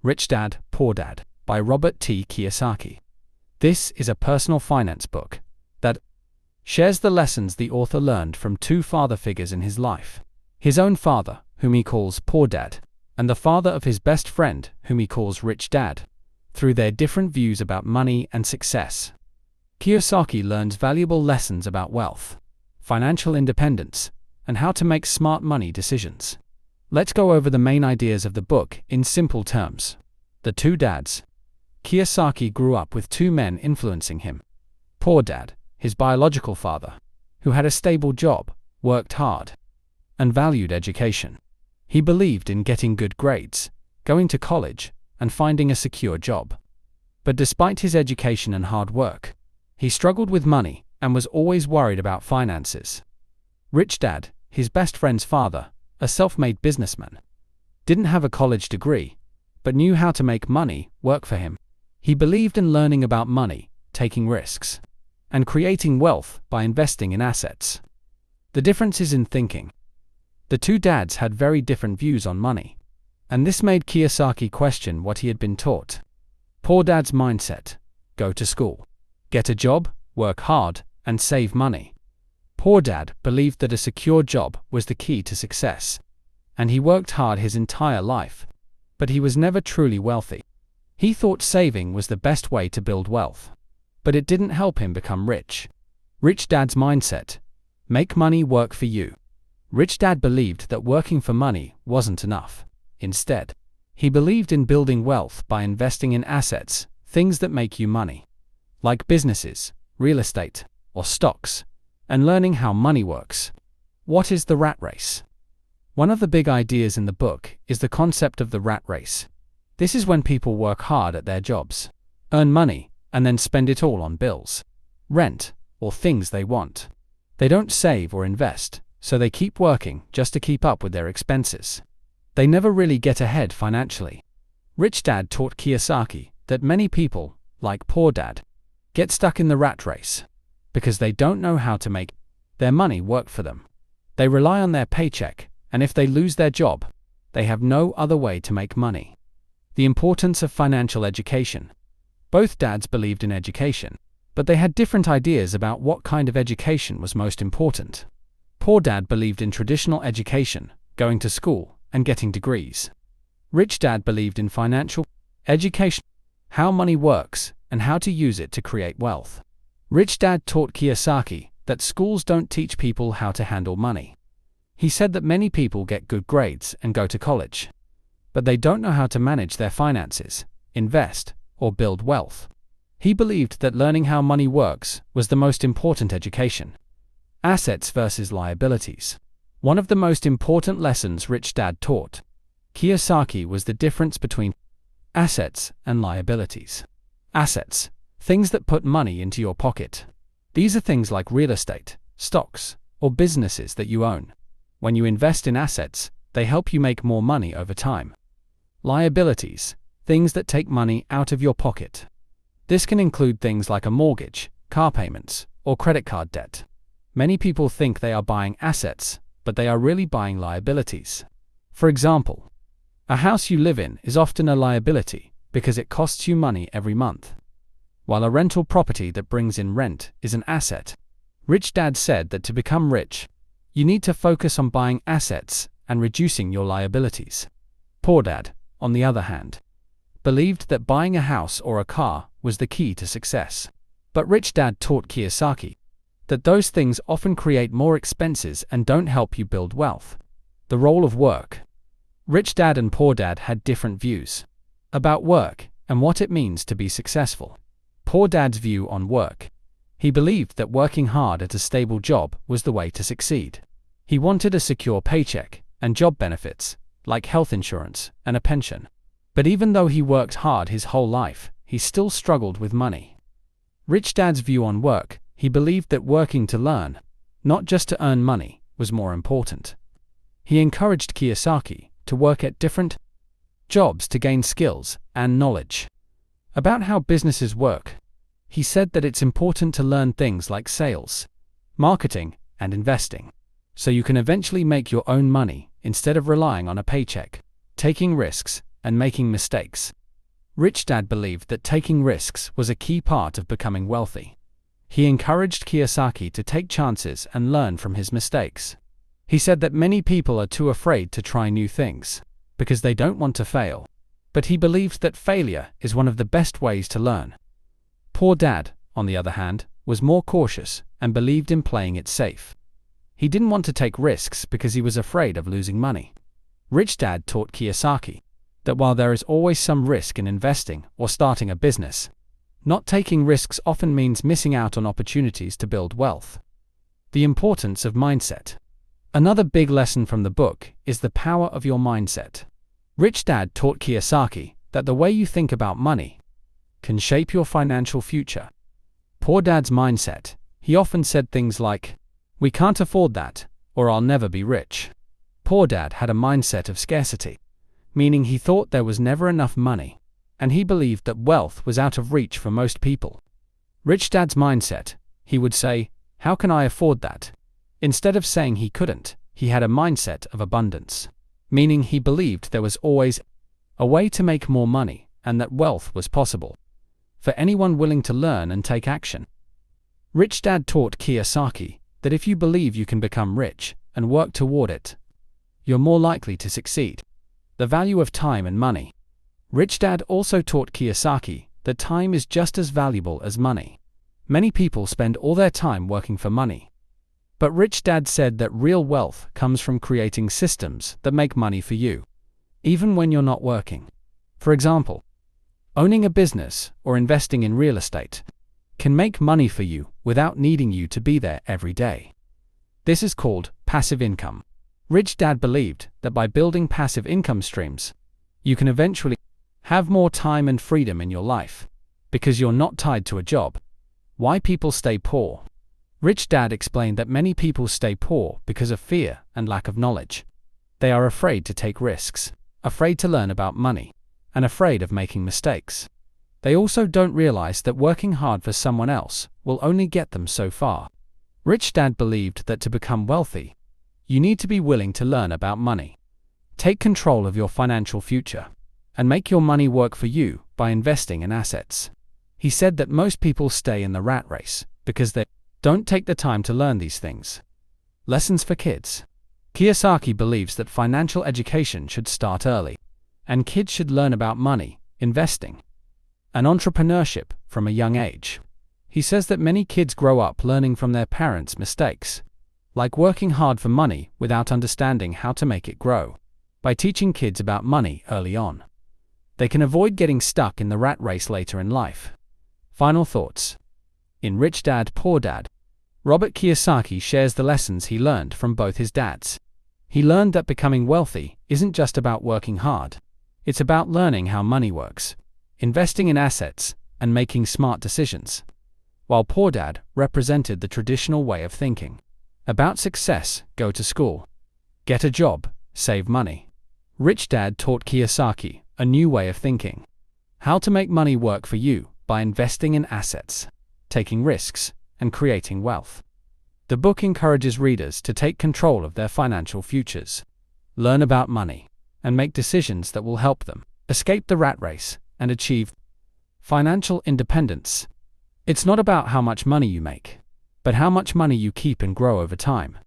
Rich Dad, Poor Dad, by Robert T. Kiyosaki. This is a personal finance book that shares the lessons the author learned from two father figures in his life. His own father, whom he calls Poor Dad, and the father of his best friend, whom he calls Rich Dad, through their different views about money and success. Kiyosaki learns valuable lessons about wealth, financial independence, and how to make smart money decisions. Let's go over the main ideas of the book in simple terms. The two dads. Kiyosaki grew up with two men influencing him. Poor Dad, his biological father, who had a stable job, worked hard, and valued education. He believed in getting good grades, going to college, and finding a secure job. But despite his education and hard work, he struggled with money and was always worried about finances. Rich Dad, his best friend's father, a self-made businessman, didn't have a college degree, but knew how to make money work for him. He believed in learning about money, taking risks, and creating wealth by investing in assets. The difference is in thinking. The two dads had very different views on money, and this made Kiyosaki question what he had been taught. Poor Dad's mindset: go to school, get a job, work hard, and save money. Poor Dad believed that a secure job was the key to success, and he worked hard his entire life, but he was never truly wealthy. He thought saving was the best way to build wealth, but it didn't help him become rich. Rich Dad's mindset: make money work for you. Rich Dad believed that working for money wasn't enough. Instead, he believed in building wealth by investing in assets, things that make you money, like businesses, real estate, or stocks, and learning how money works. What is the rat race? One of the big ideas in the book is the concept of the rat race. This is when people work hard at their jobs, earn money, and then spend it all on bills, rent, or things they want. They don't save or invest, so they keep working just to keep up with their expenses. They never really get ahead financially. Rich Dad taught Kiyosaki that many people, like Poor Dad, get stuck in the rat race because they don't know how to make their money work for them. They rely on their paycheck, and if they lose their job, they have no other way to make money. The importance of financial education. Both dads believed in education, but they had different ideas about what kind of education was most important. Poor Dad believed in traditional education, going to school, and getting degrees. Rich Dad believed in financial education, how money works, and how to use it to create wealth. Rich Dad taught Kiyosaki that schools don't teach people how to handle money. He said that many people get good grades and go to college, but they don't know how to manage their finances, invest, or build wealth. He believed that learning how money works was the most important education. Assets versus liabilities. One of the most important lessons Rich Dad taught Kiyosaki was the difference between assets and liabilities. Assets, things that put money into your pocket. These are things like real estate, stocks, or businesses that you own. When you invest in assets, they help you make more money over time. Liabilities, things that take money out of your pocket. This can include things like a mortgage, car payments, or credit card debt. Many people think they are buying assets, but they are really buying liabilities. For example, a house you live in is often a liability because it costs you money every month, while a rental property that brings in rent is an asset. Rich Dad said that to become rich, you need to focus on buying assets and reducing your liabilities. Poor Dad, on the other hand, believed that buying a house or a car was the key to success. But Rich Dad taught Kiyosaki that those things often create more expenses and don't help you build wealth. The role of work. Rich Dad and Poor Dad had different views about work and what it means to be successful. Poor Dad's view on work. He believed that working hard at a stable job was the way to succeed. He wanted a secure paycheck and job benefits, like health insurance and a pension. But even though he worked hard his whole life, he still struggled with money. Rich Dad's view on work. He believed that working to learn, not just to earn money, was more important. He encouraged Kiyosaki to work at different jobs to gain skills and knowledge about how businesses work. He said that it's important to learn things like sales, marketing, and investing, so you can eventually make your own money instead of relying on a paycheck, taking risks, and making mistakes. Rich Dad believed that taking risks was a key part of becoming wealthy. He encouraged Kiyosaki to take chances and learn from his mistakes. He said that many people are too afraid to try new things because they don't want to fail. But he believed that failure is one of the best ways to learn. Poor Dad, on the other hand, was more cautious and believed in playing it safe. He didn't want to take risks because he was afraid of losing money. Rich Dad taught Kiyosaki that while there is always some risk in investing or starting a business, not taking risks often means missing out on opportunities to build wealth. The importance of mindset. Another big lesson from the book is the power of your mindset. Rich Dad taught Kiyosaki that the way you think about money can shape your financial future. Poor Dad's mindset. He often said things like, "We can't afford that," or "I'll never be rich." Poor Dad had a mindset of scarcity, meaning he thought there was never enough money, and he believed that wealth was out of reach for most people. Rich Dad's mindset. He would say, "How can I afford that?" Instead of saying he couldn't, he had a mindset of abundance, meaning he believed there was always a way to make more money and that wealth was possible for anyone willing to learn and take action. Rich Dad taught Kiyosaki that if you believe you can become rich and work toward it, you're more likely to succeed. The value of time and money. Rich Dad also taught Kiyosaki that time is just as valuable as money. Many people spend all their time working for money. But Rich Dad said that real wealth comes from creating systems that make money for you, even when you're not working. For example, owning a business or investing in real estate can make money for you without needing you to be there every day. This is called passive income. Rich Dad believed that by building passive income streams, you can eventually have more time and freedom in your life because you're not tied to a job. Why people stay poor. Rich Dad explained that many people stay poor because of fear and lack of knowledge. They are afraid to take risks, afraid to learn about money, and afraid of making mistakes. They also don't realize that working hard for someone else will only get them so far. Rich Dad believed that to become wealthy, you need to be willing to learn about money. Take control of your financial future and make your money work for you by investing in assets. He said that most people stay in the rat race because they don't take the time to learn these things. Lessons for kids. Kiyosaki believes that financial education should start early, and kids should learn about money, investing, and entrepreneurship from a young age. He says that many kids grow up learning from their parents' mistakes, like working hard for money without understanding how to make it grow. By teaching kids about money early on, they can avoid getting stuck in the rat race later in life. Final thoughts. In Rich Dad, Poor Dad, Robert Kiyosaki shares the lessons he learned from both his dads. He learned that becoming wealthy isn't just about working hard. It's about learning how money works, investing in assets, and making smart decisions. While Poor Dad represented the traditional way of thinking about success: go to school, get a job, save money. Rich Dad taught Kiyosaki a new way of thinking: how to make money work for you by investing in assets, taking risks, and creating wealth. The book encourages readers to take control of their financial futures, learn about money, and make decisions that will help them escape the rat race and achieve financial independence. It's not about how much money you make, but how much money you keep and grow over time.